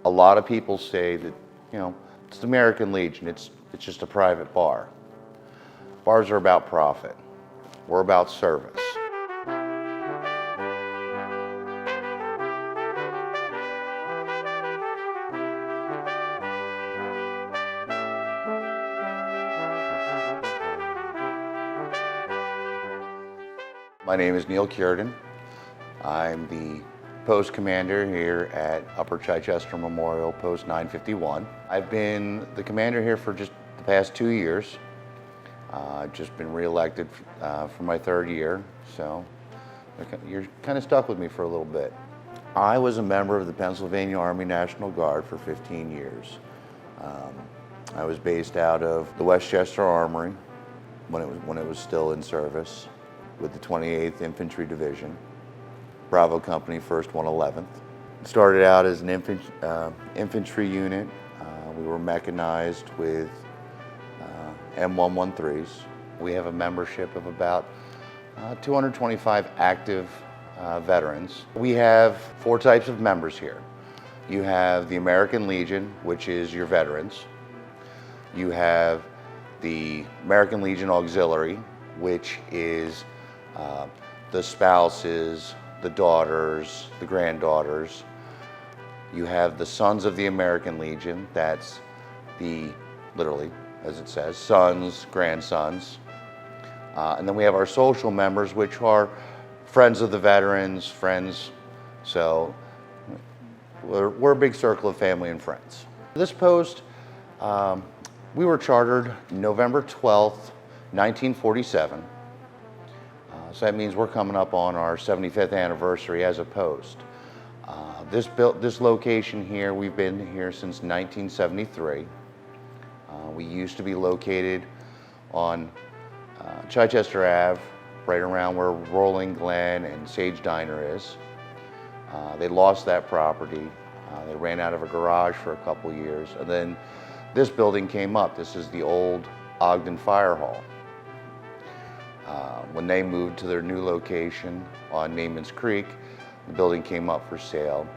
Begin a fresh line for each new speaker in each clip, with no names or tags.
A lot of people say that, it's the American Legion, it's just a private bar. Bars are about profit. We're about service. My name is Neil Cuerden. I'm the Post Commander here at Upper Chichester Memorial, Post 951. I've been the commander here for just the past 2 years. I've just been re-elected for my 3rd year, so you're kind of stuck with me for a little bit. I was a member of the Pennsylvania Army National Guard for 15 years. I was based out of the Westchester Armory when it was still in service with the 28th Infantry Division, Bravo Company, 1st 111th. Started out as an infantry unit. We were mechanized with M113s. We have a membership of about 225 active veterans. We have 4 types of members here. You have the American Legion, which is your veterans. You have the American Legion Auxiliary, which is the spouses, the daughters, the granddaughters. You have the Sons of the American Legion. That's literally, as it says, sons, grandsons. And then we have our social members, which are friends of the veterans, friends. So we're a big circle of family and friends. This post, we were chartered November 12th, 1947. So that means we're coming up on our 75th anniversary as a post. This location here, we've been here since 1973. We used to be located on Chichester Ave, right around where Rolling Glen and Sage Diner is. They lost that property. They ran out of a garage for a couple years, and then this building came up. This is the old Ogden Fire Hall. When they moved to their new location on Neiman's Creek, the building came up for sale.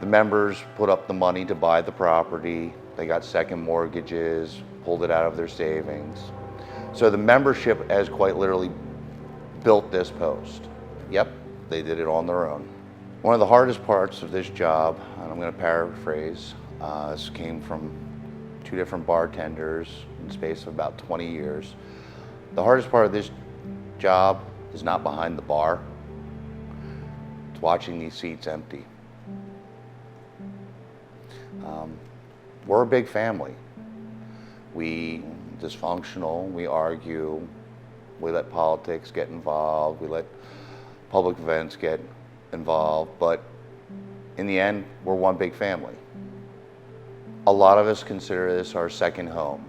The members put up the money to buy the property. They got second mortgages, pulled it out of their savings. So the membership has quite literally built this post. Yep, they did it on their own. One of the hardest parts of this job, and I'm going to paraphrase, this came from 2 different bartenders in the space of about 20 years. The hardest part of this job is not behind the bar. It's watching these seats empty. We're a big family. We dysfunctional, we argue, we let politics get involved, we let public events get involved, but in the end, we're one big family. A lot of us consider this our second home.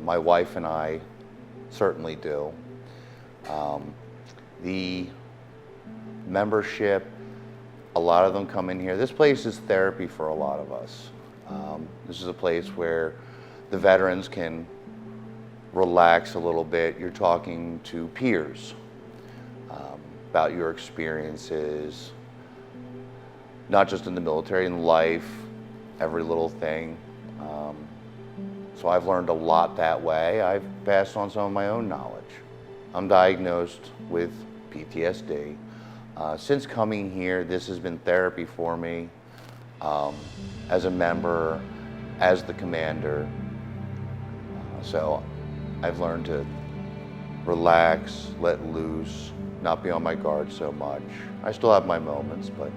My wife and I certainly do. The membership, a lot of them come in here. This place is therapy for a lot of us. This is a place where the veterans can relax a little bit. You're talking to peers about your experiences, not just in the military, in life, every little thing. So I've learned a lot that way. I've passed on some of my own knowledge. I'm diagnosed with PTSD. Since coming here, this has been therapy for me as a member, as the commander. So I've learned to relax, let loose, not be on my guard so much. I still have my moments, but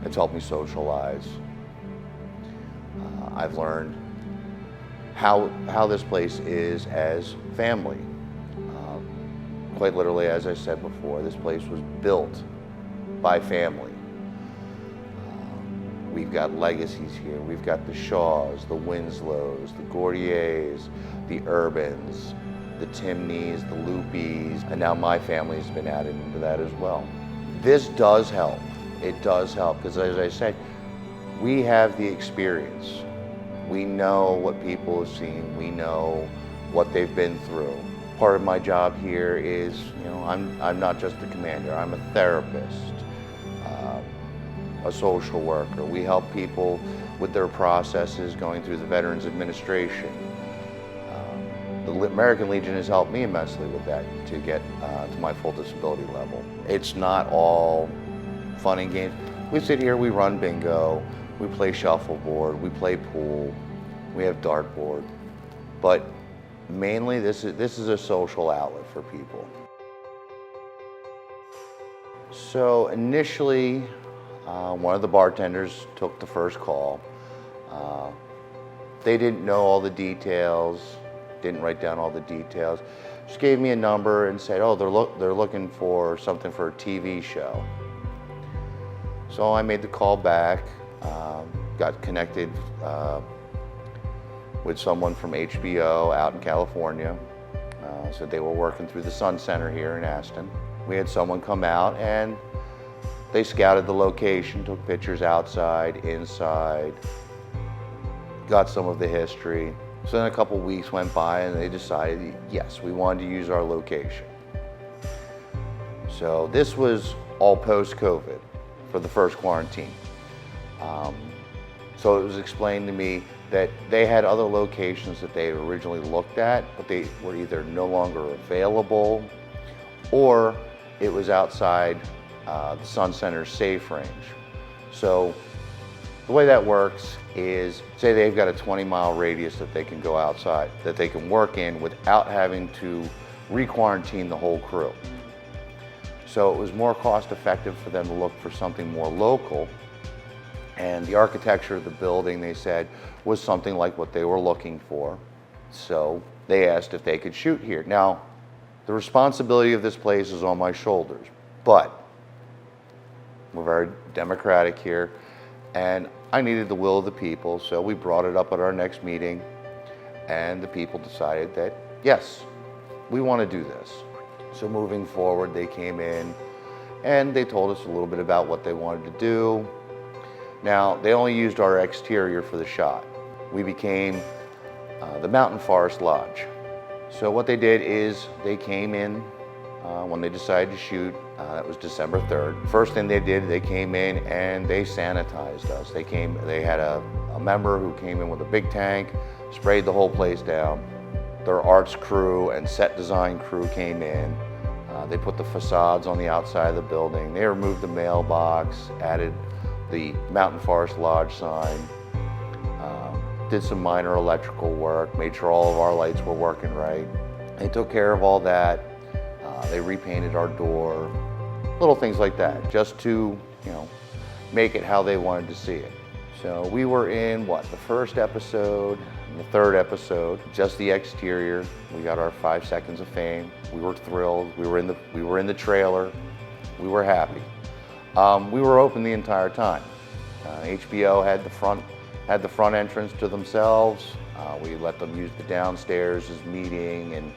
it's helped me socialize. I've learned how this place is as family. Quite literally, as I said before, this place was built by family. We've got legacies here. We've got the Shaws, the Winslows, the Gordiers, the Urbans, the Timneys, the Lupis, and now my family's been added into that as well. This does help. It does help, because as I said, we have the experience. We know what people have seen. We know what they've been through. Part of my job here is, I'm not just the commander, I'm a therapist. a social worker. We help people with their processes going through the Veterans Administration. The American Legion has helped me immensely with that to get to my full disability level. It's not all fun and games. We sit here, we run bingo, we play shuffleboard, we play pool, we have dartboard, but mainly this is a social outlet for people. So initially, one of the bartenders took the first call. They didn't know all the details, didn't write down all the details. Just gave me a number and said, oh, they're looking for something for a TV show. So I made the call back, got connected with someone from HBO out in California. So they were working through the Sun Center here in Aston. We had someone come out and they scouted the location, took pictures outside, inside, got some of the history. So then a couple weeks went by and they decided, yes, we wanted to use our location. So this was all post-COVID for the first quarantine. So it was explained to me that they had other locations that they had originally looked at, but they were either no longer available or it was outside the Sun Center's safe range. So the way that works is, say they've got a 20-mile radius that they can go outside, that they can work in without having to re-quarantine the whole crew. So it was more cost effective for them to look for something more local. And the architecture of the building, they said, was something like what they were looking for. So they asked if they could shoot here. Now, the responsibility of this place is on my shoulders, but we're very democratic here. And I needed the will of the people, so we brought it up at our next meeting, and the people decided that, yes, we want to do this. So moving forward, they came in, and they told us a little bit about what they wanted to do. Now, they only used our exterior for the shot. We became the Mountain Forest Lodge. So what they did is they came in when they decided to shoot. That was December 3rd. First thing they did, they came in and they sanitized us. They had a member who came in with a big tank, sprayed the whole place down. Their arts crew and set design crew came in. They put the facades on the outside of the building. They removed the mailbox, added the Mountain Forest Lodge sign, did some minor electrical work, made sure all of our lights were working right. They took care of all that. They repainted our door, little things like that, just to, make it how they wanted to see it. So we were in, the first episode, and the third episode, just the exterior. We got our 5 seconds of fame. We were thrilled. We were in the trailer. We were happy. We were open the entire time. HBO had the front entrance to themselves. We let them use the downstairs as meeting and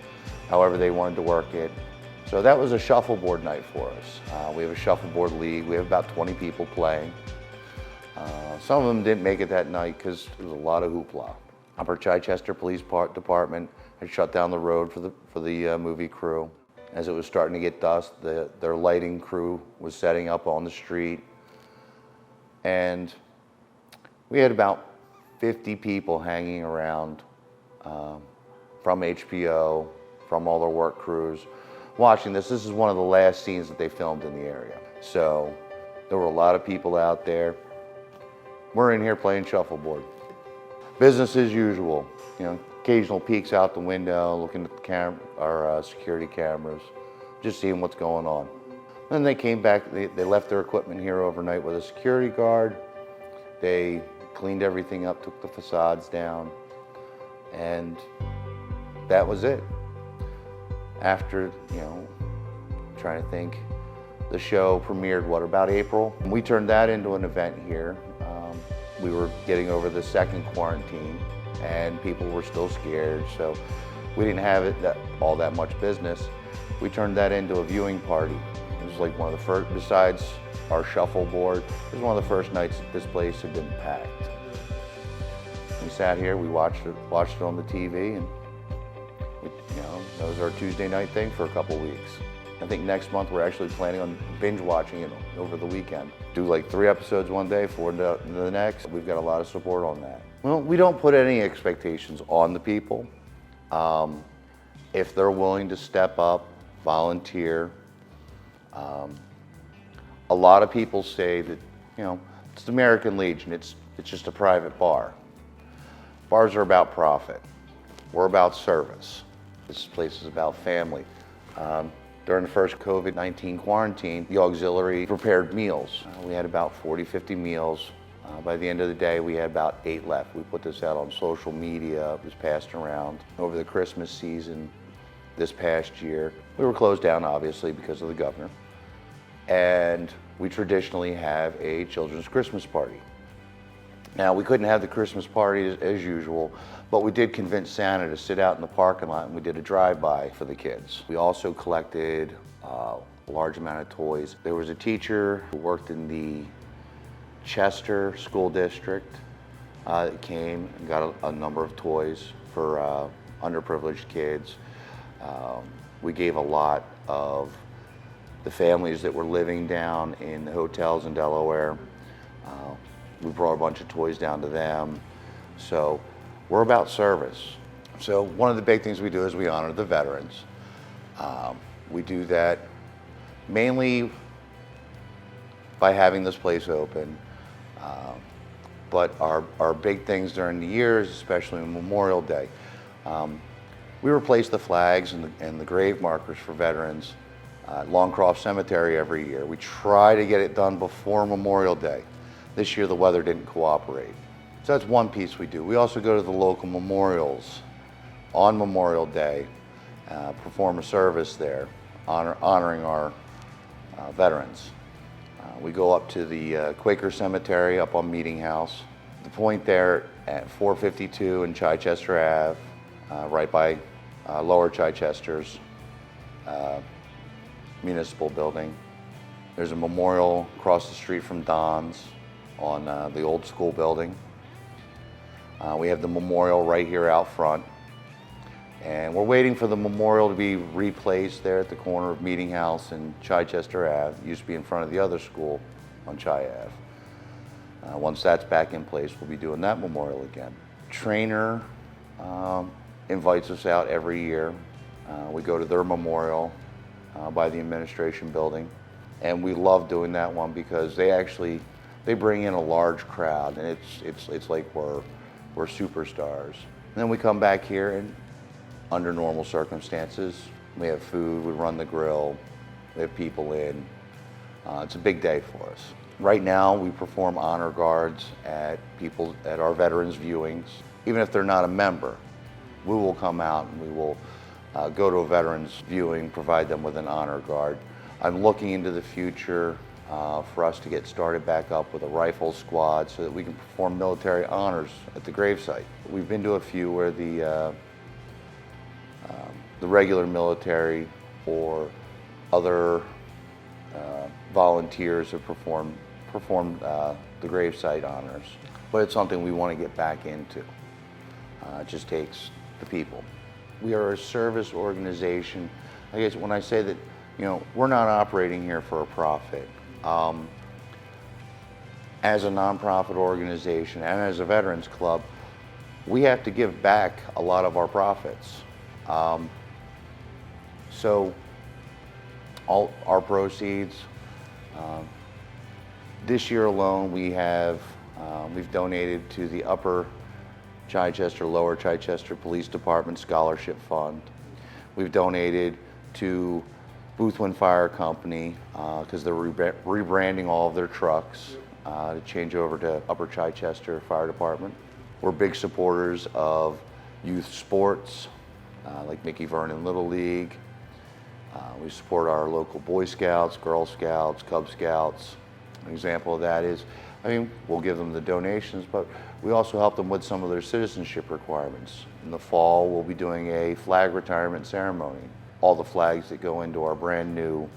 however they wanted to work it. So that was a shuffleboard night for us. We have a shuffleboard league. We have about 20 people playing. Some of them didn't make it that night because there was a lot of hoopla. Upper Chichester Police Department had shut down the road for the movie crew. As it was starting to get dusk, their lighting crew was setting up on the street. And we had about 50 people hanging around from HBO, from all their work crews, watching this. This is one of the last scenes that they filmed in the area. So there were a lot of people out there. We're in here playing shuffleboard. Business as usual. Occasional peeks out the window, looking at our security cameras, just seeing what's going on. Then they came back, they left their equipment here overnight with a security guard. They cleaned everything up, took the facades down, and that was it. After, trying to think, the show premiered, about April? We turned that into an event here. We were getting over the second quarantine and people were still scared, so we didn't have all that much business. We turned that into a viewing party. It was like one of the first, besides our shuffleboard, it was one of the first nights that this place had been packed. We sat here, we watched it on the TV, and that was our Tuesday night thing for a couple weeks. I think next month we're actually planning on binge watching it over the weekend. Do like 3 episodes one day, 4 the next. We've got a lot of support on that. Well, we don't put any expectations on the people. If they're willing to step up, volunteer. A lot of people say that, it's the American Legion, it's just a private bar. Bars are about profit. We're about service. This place is about family. During the first COVID-19 quarantine, the auxiliary prepared meals. We had about 40, 50 meals. By the end of the day, we had about 8 left. We put this out on social media, it was passed around. Over the Christmas season this past year, we were closed down, obviously, because of the governor. And we traditionally have a children's Christmas party. Now, we couldn't have the Christmas party as usual, but we did convince Santa to sit out in the parking lot, and we did a drive-by for the kids. We also collected a large amount of toys. There was a teacher who worked in the Chichester School District that came and got a number of toys for underprivileged kids. We gave a lot of the families that were living down in the hotels in Delaware. We brought a bunch of toys down to them. So we're about service. So one of the big things we do is we honor the veterans. We do that mainly by having this place open. But our big things during the years, especially on Memorial Day, we replace the flags and the grave markers for veterans at Longcroft Cemetery every year. We try to get it done before Memorial Day. This year the weather didn't cooperate. So that's one piece we do. We also go to the local memorials on Memorial Day, perform a service there, honoring our veterans. We go up to the Quaker Cemetery up on Meeting House. The point there at 452 and Chichester Ave, right by Lower Chichester's municipal building. There's a memorial across the street from Don's on the old school building. We have the memorial right here out front. And we're waiting for the memorial to be replaced there at the corner of Meeting House and Chichester Ave. It used to be in front of the other school on Chi Ave. Once that's back in place, we'll be doing that memorial again. Trainer invites us out every year. We go to their memorial by the administration building. And we love doing that one because they bring in a large crowd, and it's like we're superstars. And then we come back here, and under normal circumstances, we have food, we run the grill, we have people in. It's a big day for us. Right now, we perform honor guards at our veterans viewings. Even if they're not a member, we will come out and we will go to a veterans viewing, provide them with an honor guard. I'm looking into the future for us to get started back up with a rifle squad so that we can perform military honors at the gravesite. We've been to a few where the regular military or other volunteers have performed the gravesite honors, but it's something we want to get back into. It just takes the people. We are a service organization. I guess when I say that, we're not operating here for a profit. As a nonprofit organization and as a veterans club, we have to give back a lot of our profits. So all our proceeds, this year alone we've donated to the Upper Chichester, Lower Chichester Police Department Scholarship Fund. We've donated to Boothwyn Fire Company because they're rebranding all of their trucks to change over to Upper Chichester Fire Department. We're big supporters of youth sports like Mickey Vernon Little League. We support our local Boy Scouts, Girl Scouts, Cub Scouts. An example of that is, we'll give them the donations, but we also help them with some of their citizenship requirements. In the fall, we'll be doing a flag retirement ceremony. All the flags that go into our brand new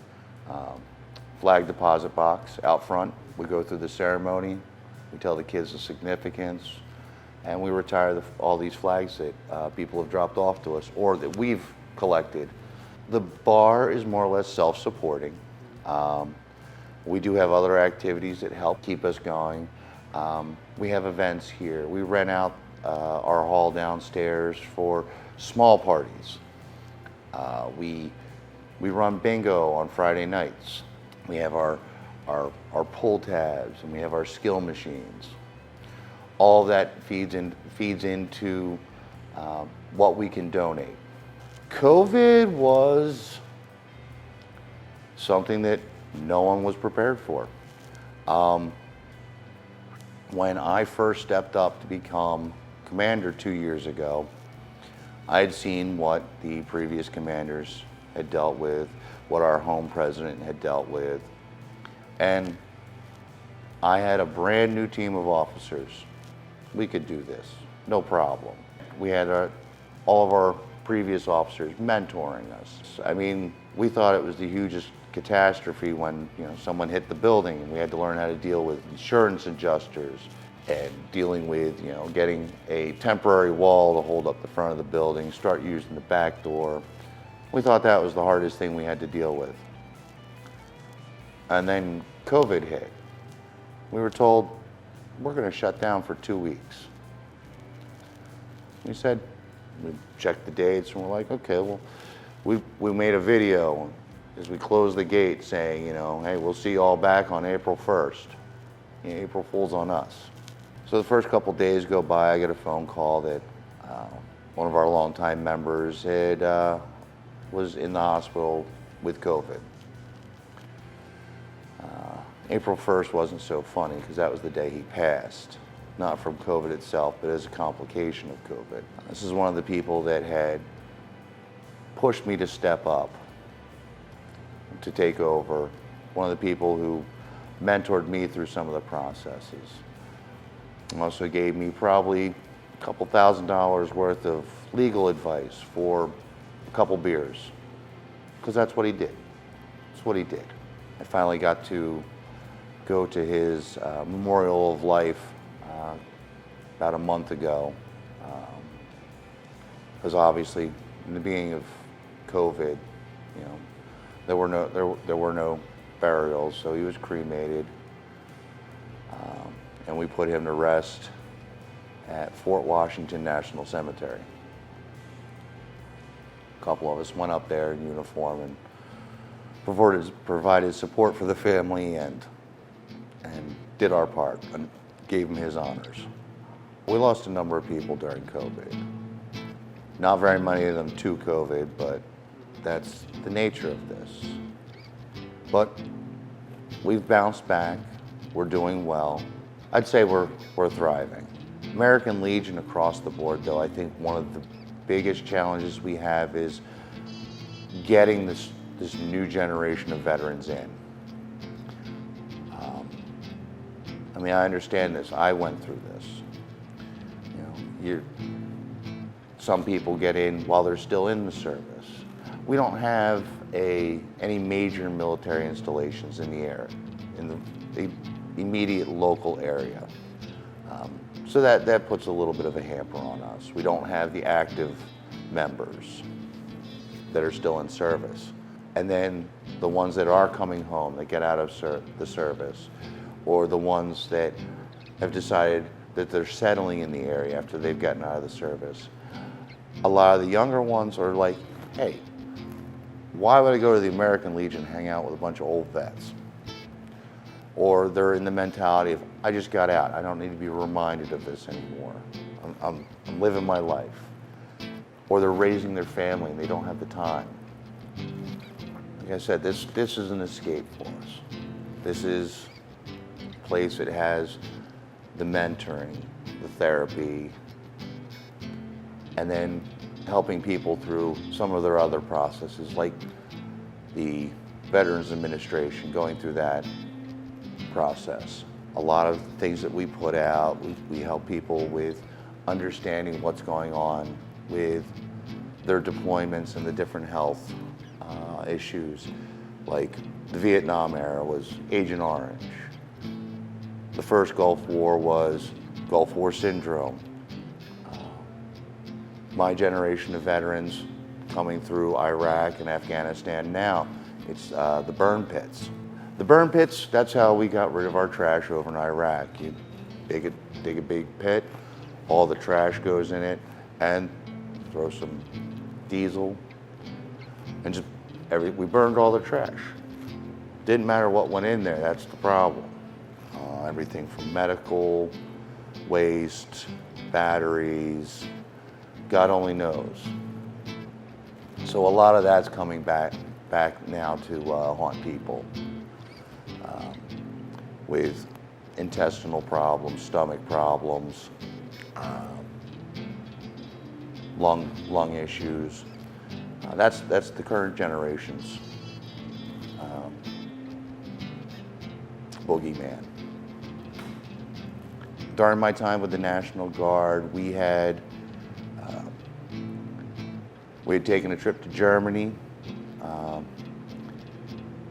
flag deposit box out front, we go through the ceremony, we tell the kids the significance, and we retire all these flags that people have dropped off to us or that we've collected The bar is more or less self-supporting. Um, we do have other activities that help keep us going. We have events here. We rent out our hall downstairs for small parties. We run bingo on Friday nights. We have our pull tabs, and we have our skill machines. All of that feeds into what we can donate. COVID was something that no one was prepared for. When I first stepped up to become commander 2 years ago, I had seen what the previous commanders had dealt with, what our home president had dealt with, and I had a brand new team of officers. We could do this, no problem. We had all of our previous officers mentoring us. I mean, we thought it was the hugest catastrophe when someone hit the building and we had to learn how to deal with insurance adjusters and dealing with getting a temporary wall to hold up the front of the building, start using the back door. We thought that was the hardest thing we had to deal with. And then COVID hit. We were told, we're going to shut down for 2 weeks. We checked the dates and we're like, okay, well, we made a video as we closed the gate saying, hey, we'll see you all back on April 1st. April Fool's on us. So the first couple days go by, I get a phone call that one of our longtime members was in the hospital with COVID. April 1st wasn't so funny because that was the day he passed. Not from COVID itself, but as a complication of COVID. This is one of the people that had pushed me to step up, to take over. One of the people who mentored me through some of the processes. Also gave me probably a couple $1,000s worth of legal advice for a couple beers, because that's what he did. That's what he did. I finally got to go to his memorial of life about a month ago, because obviously in the beginning of COVID, there were no burials, so he was cremated, and we put him to rest at Fort Washington National Cemetery. A couple of us went up there in uniform and provided support for the family and did our part and gave him his honors. We lost a number of people during COVID. Not very many of them to COVID, but that's the nature of this. But we've bounced back. We're doing well. I'd say we're thriving. American Legion across the board, though, I think one of the biggest challenges we have is getting this new generation of veterans in. I understand this. I went through this. Some people get in while they're still in the service. We don't have any major military installations in the area, in the immediate local area. So that puts a little bit of a hamper on us. We don't have the active members that are still in service. And then the ones that are coming home, that get out of the service, or the ones that have decided that they're settling in the area after they've gotten out of the service. A lot of the younger ones are like, hey, why would I go to the American Legion and hang out with a bunch of old vets? Or they're in the mentality of, I just got out. I don't need to be reminded of this anymore. I'm living my life. Or they're raising their family and they don't have the time. Like I said, this is an escape for us. This is a place that has the mentoring, the therapy, and then helping people through some of their other processes, like the Veterans Administration, going through that process. A lot of things that we put out, we help people with understanding what's going on with their deployments and the different health issues. Like the Vietnam era was Agent Orange. The first Gulf War was Gulf War syndrome. My generation of veterans coming through Iraq and Afghanistan now. It's the burn pits. The burn pits, that's how we got rid of our trash over in Iraq. You dig a big pit, all the trash goes in it, and throw some diesel, and just we burned all the trash. Didn't matter what went in there, that's the problem. Everything from medical waste, batteries, God only knows. So a lot of that's coming back now to haunt people with intestinal problems, stomach problems, lung issues. That's the current generation's boogeyman. During my time with the National Guard, we had taken a trip to Germany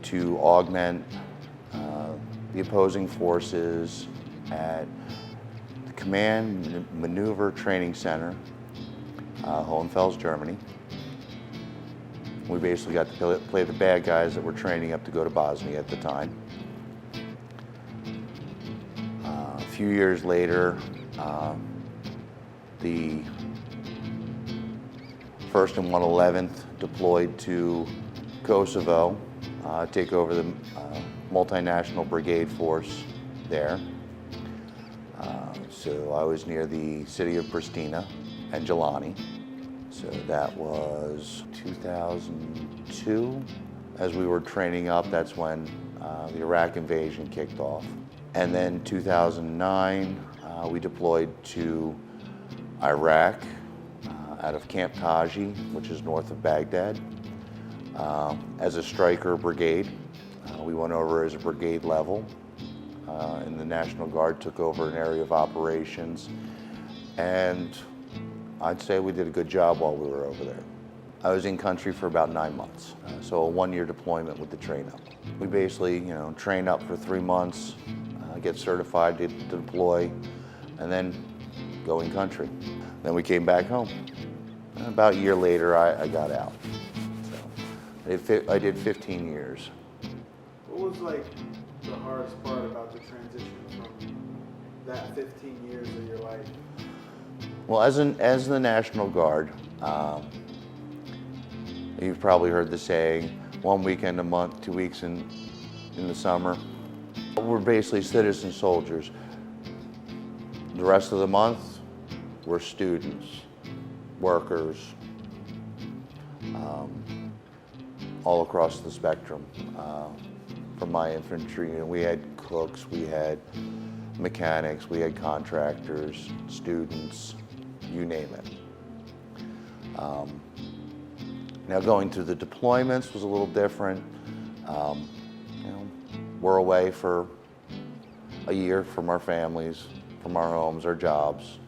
to augment the opposing forces at the Command Maneuver Training Center, Hohenfels, Germany. We basically got to play the bad guys that were training up to go to Bosnia at the time. A few years later, the 1st and 111th deployed to Kosovo, take over the multinational brigade force there. So I was near the city of Pristina and Jelani. So that was 2002. As we were training up, that's when the Iraq invasion kicked off. And then 2009, we deployed to Iraq out of Camp Taji, which is north of Baghdad, as a striker brigade. We went over as a brigade level, and the National Guard took over an area of operations, and I'd say we did a good job while we were over there. I was in country for about 9 months, so a 1-year deployment with the train up. We basically, train up for 3 months, get certified to deploy, and then go in country. Then we came back home. And about a year later, I got out. So I did 15 years.
What was like the hardest part about the transition from that 15 years of your life?
Well, as the National Guard, you've probably heard the saying, 1 weekend a month, 2 weeks in the summer. We're basically citizen soldiers. The rest of the month, we're students, workers, all across the spectrum. From my infantry, we had cooks, we had mechanics, we had contractors, students, you name it. Now going through the deployments was a little different. We're away for a year from our families, from our homes, our jobs.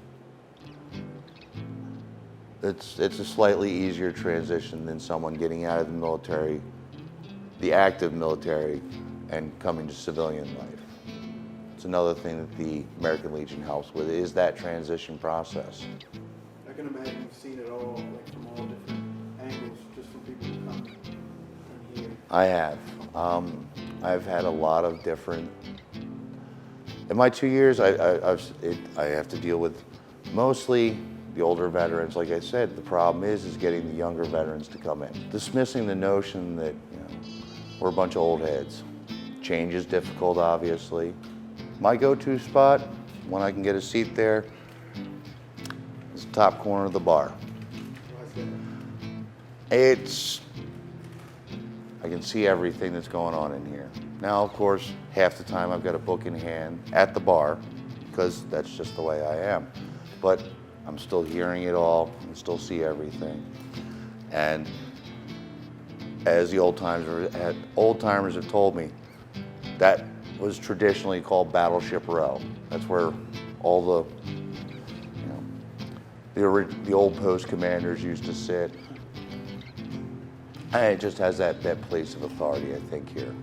It's a slightly easier transition than someone getting out of the military, the active military, and coming to civilian life. It's another thing that the American Legion helps with, is that transition process.
I can imagine you've seen it all, like from all different angles, just from people who come here.
I have. I've had a lot of different. In my 2 years, I have to deal with mostly the older veterans. Like I said, the problem is getting the younger veterans to come in. Dismissing the notion that we're a bunch of old heads. Change is difficult, obviously. My go-to spot, when I can get a seat there, is the top corner of the bar. I can see everything that's going on in here. Now, of course, half the time I've got a book in hand at the bar, because that's just the way I am. But I'm still hearing it all, and still see everything. And as the old timers have told me, that was traditionally called Battleship Row. That's where all the old post commanders used to sit. And it just has that place of authority, I think, here.